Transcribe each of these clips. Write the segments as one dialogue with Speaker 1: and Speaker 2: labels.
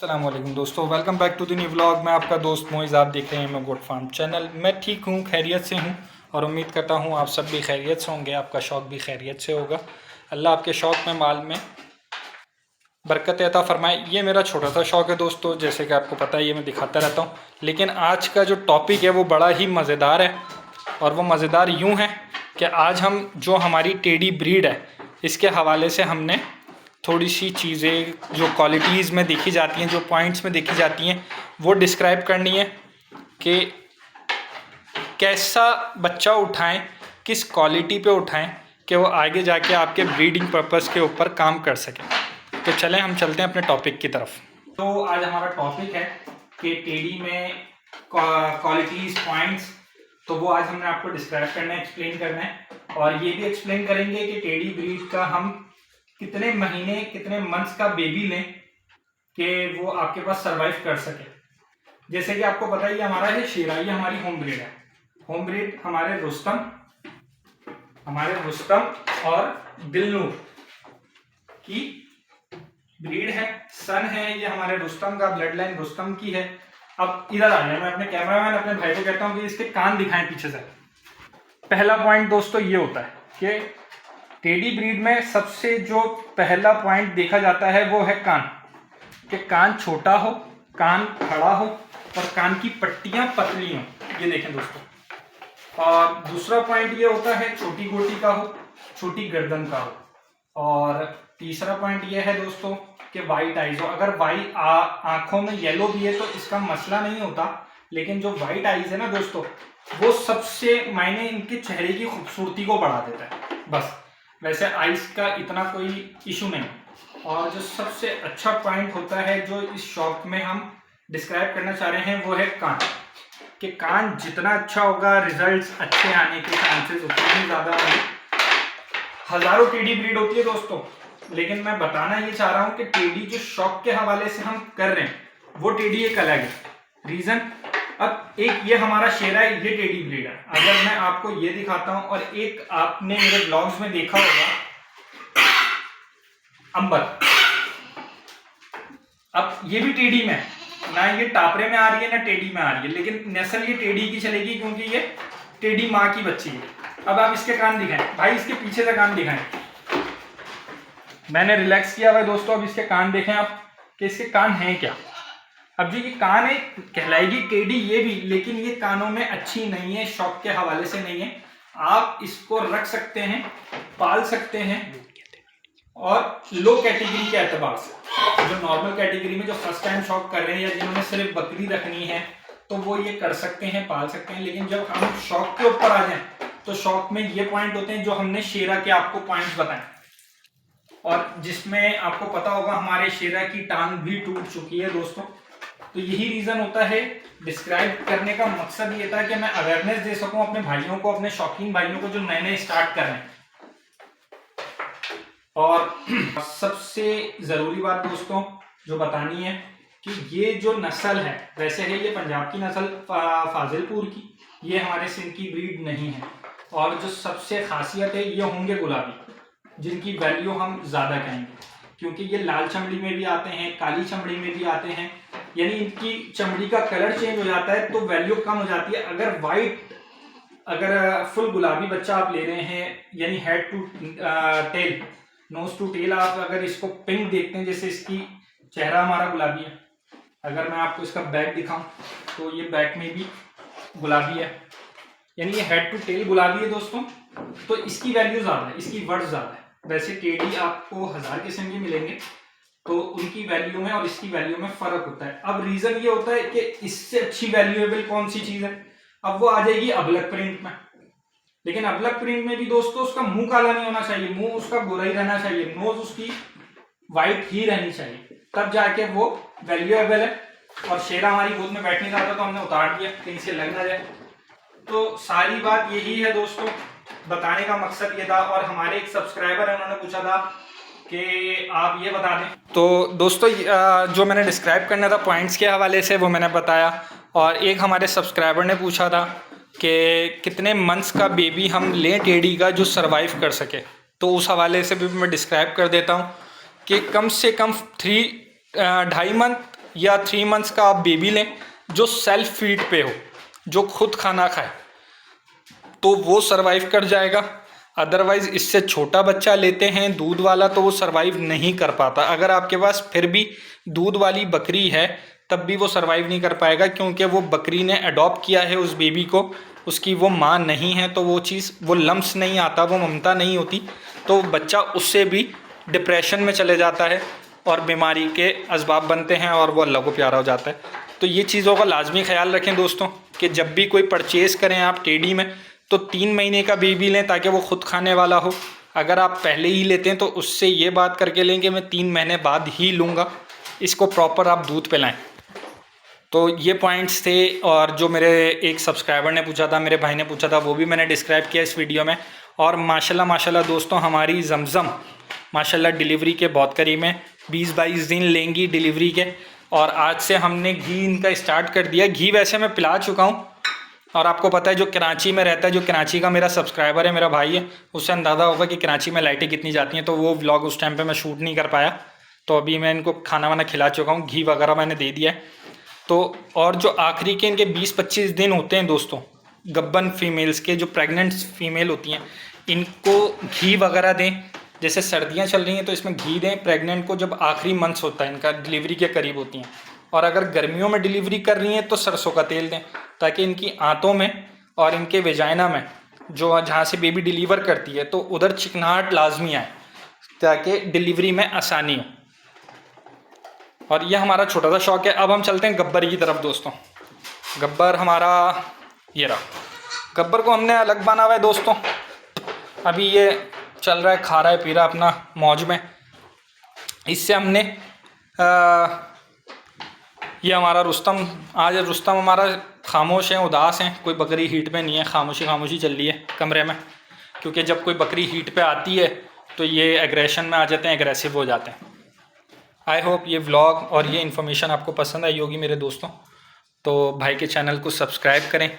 Speaker 1: अस्सलाम वालेकुम दोस्तों, welcome back to the new vlog. मैं आपका दोस्त मोइज़, आप देख रहे हैं मैं गोट फार्म चैनल। मैं ठीक हूँ, खैरियत से हूँ और उम्मीद करता हूँ आप सब भी खैरियत से होंगे, आपका शौक़ भी खैरियत से होगा। अल्लाह आपके शौक़ में माल में बरकत अता फरमाए। ये मेरा छोटा सा शौक़ है दोस्तों, जैसे कि आपको पता है ये मैं दिखाता रहता हूँ। लेकिन आज का जो टॉपिक है वो बड़ा ही मज़ेदार है और वो मज़ेदार यूँ है कि आज हम जो हमारी टेडी ब्रीड है इसके हवाले से हमने थोड़ी सी चीज़ें जो क्वालिटीज़ में देखी जाती हैं, जो पॉइंट्स में देखी जाती हैं, वो डिस्क्राइब करनी है कि कैसा बच्चा उठाएं, किस क्वालिटी पे उठाएं कि वो आगे जाके आपके ब्रीडिंग पर्पस के ऊपर काम कर सकें। तो चलें हम चलते हैं अपने टॉपिक की तरफ। तो आज हमारा टॉपिक है कि टेडी में क्वालिटीज़, पॉइंट्स, तो वो आज हमने आपको डिस्क्राइब करना है, एक्सप्लेन करना है और ये भी एक्सप्लेन करेंगे कि टेडी ब्रीड का हम कितने महीने, कितने मंथ्स का बेबी लें कि वो आपके पास सरवाइव कर सके। जैसे कि आपको पता ही हमारा ये शेरा, ये हमारी होम ब्रीड है। होम ब्रीड हमारे रुस्तम और दिलनूर की ब्रीड है, सन है। ये हमारे रुस्तम का ब्लड लाइन रुस्तम की है। अब इधर आ जाए, मैं अपने कैमरामैन अपने भाई को कहता हूँ कि इसके कान दिखाएं पीछे से। पहला पॉइंट दोस्तों ये होता है कि टेडी ब्रीड में सबसे जो पहला पॉइंट देखा जाता है वो है कान, कि कान छोटा हो, कान खड़ा हो और कान की पट्टियां पतली हों। ये देखें दोस्तों। और दूसरा पॉइंट ये होता है छोटी गोटी का हो, छोटी गर्दन का हो। और तीसरा पॉइंट ये है दोस्तों कि वाइट आइज हो। अगर वाइट आंखों में येलो भी है तो इसका मसला नहीं होता, लेकिन जो वाइट आइज है ना दोस्तों, वो सबसे मायने इनके चेहरे की खूबसूरती को बढ़ा देता है। बस, वैसे आइस का इतना कोई इशू नहीं। और जो सबसे अच्छा पॉइंट होता है जो इस शॉप में हम डिस्क्राइब करना चाह रहे हैं वो है कान। कि कान जितना अच्छा होगा, रिजल्ट्स अच्छे आने के चांसेस उतने ही ज़्यादा होंगे। हज़ारों टेडी ब्रीड होती है दोस्तों, लेकिन मैं बताना ये चाह रहा हूँ कि टेडी जो शौक के हवाले से हम कर रहे हैं वो टेडी एक अलग है। रीज़न, अब एक ये हमारा शेरा है, ये टेडी ब्रीड है। अगर मैं आपको ये दिखाता हूं, और एक आपने मेरे ब्लॉग्स में देखा होगा अंबर। अब ये भी टेडी में, ना ये टापरे में आ रही है ना टेडी में आ रही है, लेकिन नस्ल ये टेडी की चलेगी क्योंकि ये टेडी माँ की बच्ची है। अब आप इसके कान दिखाएं भाई, इसके पीछे से कान दिखाएं। मैंने रिलैक्स किया हुआ दोस्तों। अब इसके कान देखें आप कि इसके कान हैं क्या। अब जो ये कान है कहलाएगी टेडी ये भी, लेकिन ये कानों में अच्छी नहीं है, शौक के हवाले से नहीं है। आप इसको रख सकते हैं, पाल सकते हैं। और लो कैटेगरी के एतबार से, जो नॉर्मल कैटेगरी में जो फर्स्ट टाइम शौक कर रहे हैं या जिन्होंने सिर्फ बकरी रखनी है तो वो ये कर सकते हैं, पाल सकते हैं। लेकिन जब हम शौक के ऊपर आ जाएं तो शौक में ये पॉइंट होते हैं जो हमने शेरा के आपको पॉइंट्स बताए, और जिसमें आपको पता होगा हमारे शेरा की टांग भी टूट चुकी है दोस्तों। तो यही रीजन होता है। डिस्क्राइब करने का मकसद ये था कि मैं अवेयरनेस दे सकूं अपने भाइयों को, अपने शौकीन भाइयों को जो नए नए स्टार्ट कर रहे हैं। और सबसे जरूरी बात दोस्तों जो बतानी है कि ये जो नस्ल है, वैसे है ये पंजाब की नस्ल फाजिलपुर की, ये हमारे सिंध की ब्रीड नहीं है। और जो सबसे खासियत है ये होंगे गुलाबी, जिनकी वैल्यू हम ज्यादा कहेंगे क्योंकि ये लाल चमड़ी में भी आते हैं, काली चमड़ी में भी आते हैं। यानी इनकी चमड़ी का कलर चेंज हो जाता है तो वैल्यू कम हो जाती है। अगर फुल गुलाबी बच्चा आप ले रहे हैं, यानी head to tail, nose to tail, आप अगर इसको पिंक देखते हैं, जैसे इसकी चेहरा हमारा गुलाबी है। अगर मैं आपको इसका बैक दिखाऊं तो ये बैक में भी गुलाबी है, यानी ये हेड टू टेल गुलाबी है दोस्तों। तो इसकी वैल्यू ज्यादा है, इसकी वर्थ ज्यादा है। वैसे टेडी आपको 1000 किस्म के मिलेंगे, तो उनकी वैल्यू में और इसकी वैल्यू में फर्क होता है। अब रीजन ये होता है कि इससे अच्छी वैल्यूएबल कौन सी चीज है। अब वो आ जाएगी अबलक प्रिंट में। लेकिन अबलक प्रिंट में भी दोस्तों उसका मुंह काला नहीं होना चाहिए, मुंह उसका गोरा ही रहना चाहिए, नोज उसकी वाइट ही रहनी चाहिए, तब जाके वो वैल्यूएबल है। और शेरा हमारी गोद में बैठ नहीं रहा था तो हमने उतार दिया कहीं से लग ना जाए। तो सारी बात यही है दोस्तों, बताने का मकसद ये था। और हमारे एक सब्सक्राइबर है, उन्होंने पूछा था कि आप ये बता दें। तो दोस्तों जो मैंने डिस्क्राइब करना था पॉइंट्स के हवाले से वो मैंने बताया। और एक हमारे सब्सक्राइबर ने पूछा था कि कितने मंथ्स का बेबी हम लें टेडी का जो सरवाइव कर सके, तो उस हवाले से भी मैं डिस्क्राइब कर देता हूँ कि कम से कम 2.5 मंथ या 3 मंथ्स का आप बेबी लें जो सेल्फ फीड पे हो, जो खुद खाना खाए, तो वो सरवाइव कर जाएगा। अदरवाइज़ इससे छोटा बच्चा लेते हैं दूध वाला तो वो सरवाइव नहीं कर पाता। अगर आपके पास फिर भी दूध वाली बकरी है तब भी वो सरवाइव नहीं कर पाएगा, क्योंकि वो बकरी ने अडॉप्ट किया है उस बेबी को, उसकी वो माँ नहीं है, तो वो चीज़, वो लम्स नहीं आता, वो ममता नहीं होती, तो बच्चा उससे भी डिप्रेशन में चले जाता है और बीमारी के असबाब बनते हैं और वो अल्लाह को प्यारा हो जाता है। तो ये चीज़ों का लाजमी ख्याल रखें दोस्तों कि जब भी कोई परचेज़ करें आप टेडी में तो 3 महीने का बेबी लें ताकि वो खुद खाने वाला हो। अगर आप पहले ही लेते हैं तो उससे ये बात करके लें कि मैं 3 महीने बाद ही लूँगा, इसको प्रॉपर आप दूध पिलाएं। तो ये पॉइंट्स थे, और जो मेरे एक सब्सक्राइबर ने पूछा था, मेरे भाई ने पूछा था, वो भी मैंने डिस्क्राइब किया इस वीडियो में। और माशाल्लाह दोस्तों हमारी जमज़म माशाल्लाह डिलीवरी के बहुत करीब हैं, 20-22 दिन लेंगी डिलीवरी के। और आज से हमने घी इनका स्टार्ट कर दिया। घी वैसे मैं पिला चुका हूँ, और आपको पता है जो कराची में रहता है, जो कराची का मेरा सब्सक्राइबर है, मेरा भाई है, उससे अंदाज़ा होगा कि कराची में लाइटें कितनी जाती हैं, तो वो व्लॉग उस टाइम पे मैं शूट नहीं कर पाया। तो अभी मैं इनको खाना वाना खिला चुका हूँ, घी वगैरह मैंने दे दिया है। तो और जो आखिरी के इनके 20-25 दिन होते हैं दोस्तों, गब्बन फीमेल्स के, जो प्रेग्नेंट फीमेल होती हैं, इनको घी वगैरह दें। जैसे सर्दियाँ चल रही हैं तो इसमें घी दें प्रेग्नेंट को, जब आखिरी मंथ्स होता है इनका, डिलीवरी के करीब होती हैं। और अगर गर्मियों में डिलीवरी कर रही हैं तो सरसों का तेल दें, ताकि इनकी आंतों में और इनके वेजाइना में, जो जहाँ से बेबी डिलीवर करती है, तो उधर चिकनाहट लाजमी आए ताकि डिलीवरी में आसानी हो। और ये हमारा छोटा सा शौक है। अब हम चलते हैं गब्बर की तरफ दोस्तों। गब्बर हमारा ये रहा, गब्बर को हमने अलग बना हुआ है दोस्तों। अभी ये चल रहा है, खा रहा है, पी रहा अपना मौज में। इससे हमने ये हमारा रुस्तम, आज रुस्तम हमारा खामोश है, उदास हैं, कोई बकरी हीट पे नहीं है, खामोशी चल रही है कमरे में, क्योंकि जब कोई बकरी हीट पे आती है तो ये एग्रेशन में आ जाते हैं, एग्रेसिव हो जाते हैं। आई होप ये व्लॉग और ये इन्फॉर्मेशन आपको पसंद आई होगी मेरे दोस्तों। तो भाई के चैनल को सब्सक्राइब करें,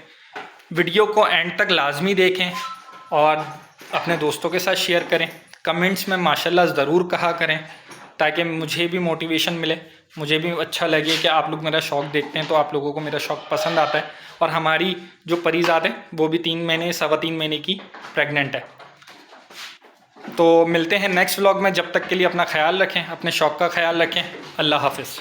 Speaker 1: वीडियो को एंड तक लाजमी देखें और अपने दोस्तों के साथ शेयर करें। कमेंट्स में माशाल्लाह ज़रूर कहा करें ताकि मुझे भी मोटिवेशन मिले, मुझे भी अच्छा लगे कि आप लोग मेरा शौक़ देखते हैं, तो आप लोगों को मेरा शौक़ पसंद आता है। और हमारी जो परीज़ाद है वो भी 3 महीने 3.25 महीने की प्रेग्नेंट है। तो मिलते हैं नेक्स्ट व्लॉग में, जब तक के लिए अपना ख्याल रखें, अपने शौक़ का ख्याल रखें। अल्लाह हाफ़िज़।